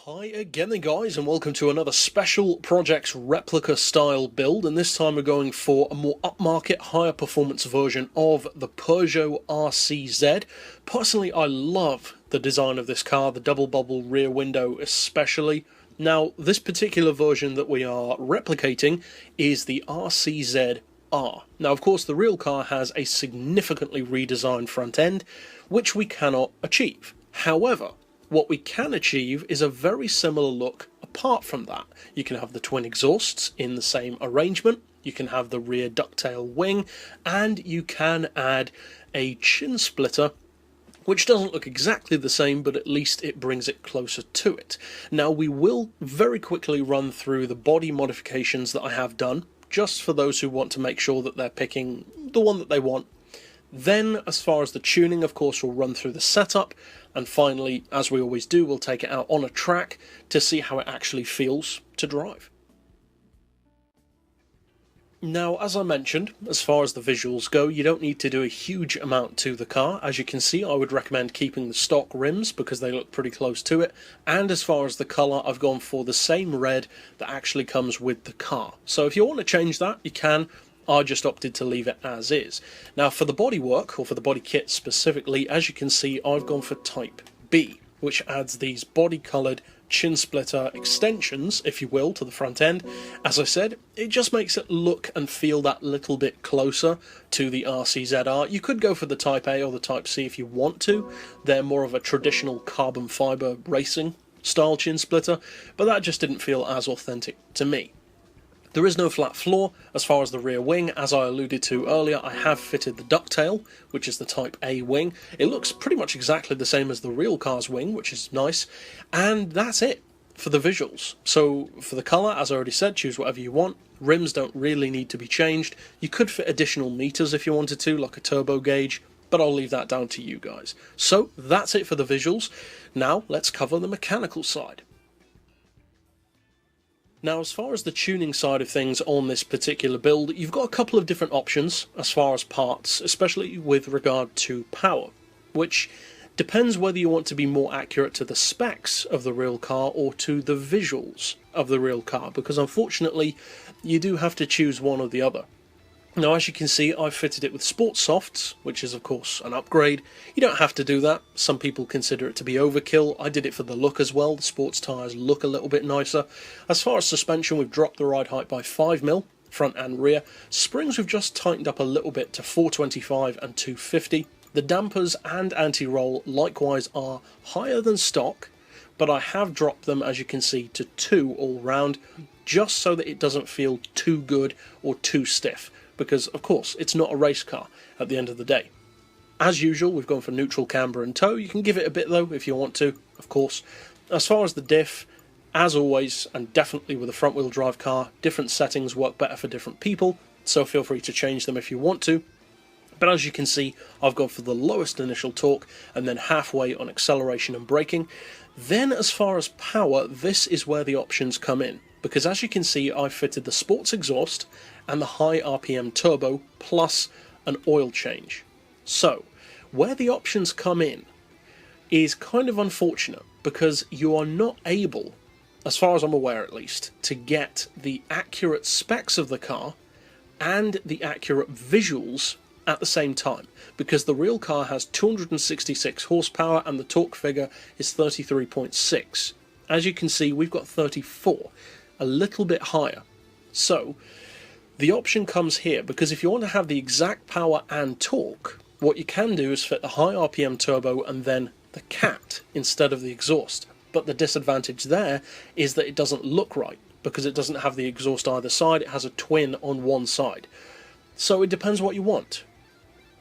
Hi again then guys, and welcome to another special Projects Replica style build, and this time we're going for a more upmarket, higher performance version of the Peugeot RCZ. Personally, I love the design of this car, the double bubble rear window especially. Now, this particular version that we are replicating is the rcz-r. Now, of course, the real car has a significantly redesigned front end, which we cannot achieve. However, what we can achieve is a very similar look apart from that. You can have the twin exhausts in the same arrangement, you can have the rear ducktail wing, and you can add a chin splitter, which doesn't look exactly the same, but at least it brings it closer to it. Now, we will very quickly run through the body modifications that I have done, just for those who want to make sure that they're picking the one that they want. Then, as far as the tuning, of course, we'll run through the setup, and finally, as we always do, we'll take it out on a track to see how it actually feels to drive. Now, as I mentioned, as far as the visuals go, you don't need to do a huge amount to the car. As you can see, I would recommend keeping the stock rims because they look pretty close to it, and as far as the colour, I've gone for the same red that actually comes with the car. So if you want to change that, you can. I just opted to leave it as is. Now, for the bodywork, or for the body kit specifically, as you can see, I've gone for Type B, which adds these body-coloured chin splitter extensions, if you will, to the front end. As I said, it just makes it look and feel that little bit closer to the RCZ-r. You could go for the Type A or the Type C if you want to. They're more of a traditional carbon fibre racing style chin splitter, but that just didn't feel as authentic to me. There is no flat floor as far as the rear wing. As I alluded to earlier, I have fitted the ducktail, which is the Type A wing. It looks pretty much exactly the same as the real car's wing, which is nice. And that's it for the visuals. So for the colour, as I already said, choose whatever you want. Rims don't really need to be changed. You could fit additional meters if you wanted to, like a turbo gauge, but I'll leave that down to you guys. So that's it for the visuals. Now let's cover the mechanical side. Now, as far as the tuning side of things on this particular build, you've got a couple of different options as far as parts, especially with regard to power, which depends whether you want to be more accurate to the specs of the real car or to the visuals of the real car, because unfortunately you do have to choose one or the other. Now, as you can see, I've fitted it with sports softs, which is of course an upgrade. You don't have to do that. Some people consider it to be overkill. I did it for the look as well. The sports tyres look a little bit nicer. As far as suspension, we've dropped the ride height by 5mm, front and rear. Springs we've just tightened up a little bit to 425 and 250. The dampers and anti-roll likewise are higher than stock, but I have dropped them, as you can see, to 2 all round, just so that it doesn't feel too good or too stiff. Because, of course, it's not a race car at the end of the day. As usual, we've gone for neutral camber and tow. You can give it a bit, though, if you want to, of course. As far as the diff, as always, and definitely with a front-wheel drive car, different settings work better for different people, so feel free to change them if you want to. But as you can see, I've gone for the lowest initial torque, and then halfway on acceleration and braking. Then, as far as power, this is where the options come in. Because as you can see, I've fitted the sports exhaust and the high RPM turbo plus an oil change. So, where the options come in is kind of unfortunate because you are not able, as far as I'm aware at least, to get the accurate specs of the car and the accurate visuals at the same time, because the real car has 266 horsepower and the torque figure is 33.6. As you can see, we've got 34. A little bit higher. So the option comes here, because if you want to have the exact power and torque, what you can do is fit the high RPM turbo and then the cat instead of the exhaust. But the disadvantage there is that it doesn't look right, because it doesn't have the exhaust either side, it has a twin on one side. So it depends what you want.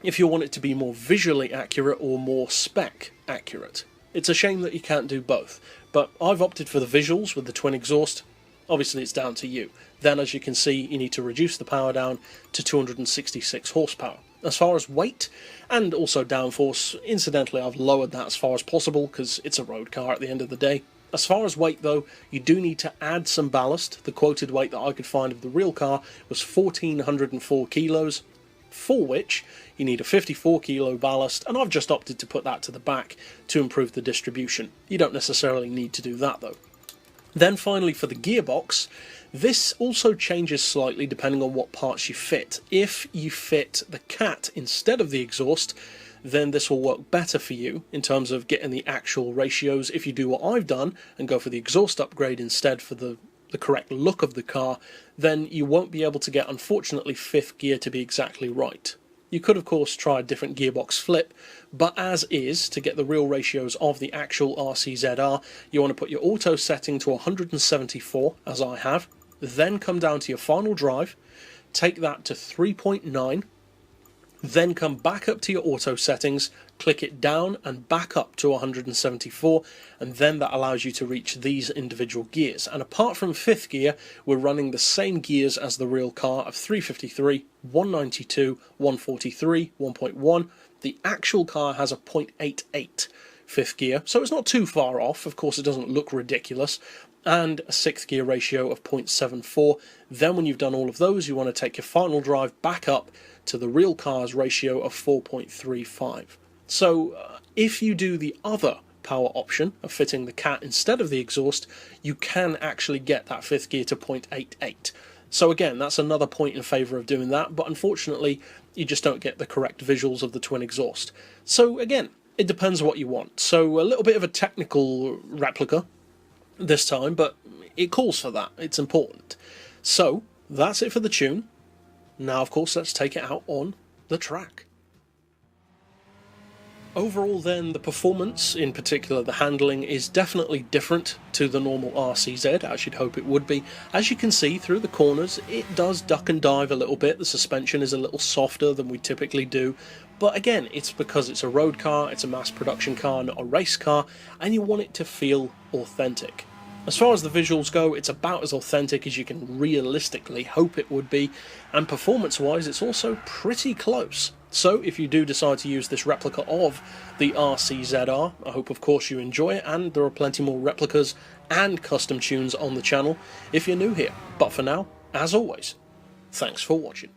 If you want it to be more visually accurate or more spec accurate. It's a shame that you can't do both, but I've opted for the visuals with the twin exhaust. Obviously it's down to you. Then, as you can see, you need to reduce the power down to 266 horsepower. As far as weight and also downforce, incidentally I've lowered that as far as possible because it's a road car at the end of the day. As far as weight though, you do need to add some ballast. The quoted weight that I could find of the real car was 1,404 kilos, for which you need a 54 kilo ballast, and I've just opted to put that to the back to improve the distribution. You don't necessarily need to do that though. Then finally for the gearbox, this also changes slightly depending on what parts you fit. If you fit the cat instead of the exhaust, then this will work better for you in terms of getting the actual ratios. If you do what I've done and go for the exhaust upgrade instead for the correct look of the car, then you won't be able to get, unfortunately, fifth gear to be exactly right. You could, of course, try a different gearbox flip, but as is, to get the real ratios of the actual rcz-r, you want to put your auto setting to 174, as I have, then come down to your final drive, take that to 3.9, then come back up to your auto settings, click it down and back up to 174, and then that allows you to reach these individual gears. And apart from fifth gear, we're running the same gears as the real car of 353, 192, 143, 1.1. The actual car has a 0.88 fifth gear, so it's not too far off. Of course, it doesn't look ridiculous. And a sixth gear ratio of 0.74. Then when you've done all of those, you want to take your final drive back up to the real car's ratio of 4.35. So if you do the other power option of fitting the cat instead of the exhaust, you can actually get that fifth gear to 0.88. So again, that's another point in favour of doing that, but unfortunately you just don't get the correct visuals of the twin exhaust. So again, it depends what you want. So a little bit of a technical replica this time, but it calls for that. It's important. So that's it for the tune. Now, of course, let's take it out on the track. Overall then, the performance, in particular the handling, is definitely different to the normal RCZ, as you'd hope it would be. As you can see through the corners, it does duck and dive a little bit. The suspension is a little softer than we typically do. But again, it's because it's a road car, it's a mass production car, not a race car, and you want it to feel authentic. As far as the visuals go, it's about as authentic as you can realistically hope it would be, and performance-wise it's also pretty close. So if you do decide to use this replica of the RCZ-r, I hope of course you enjoy it, and there are plenty more replicas and custom tunes on the channel if you're new here. But for now, as always, thanks for watching.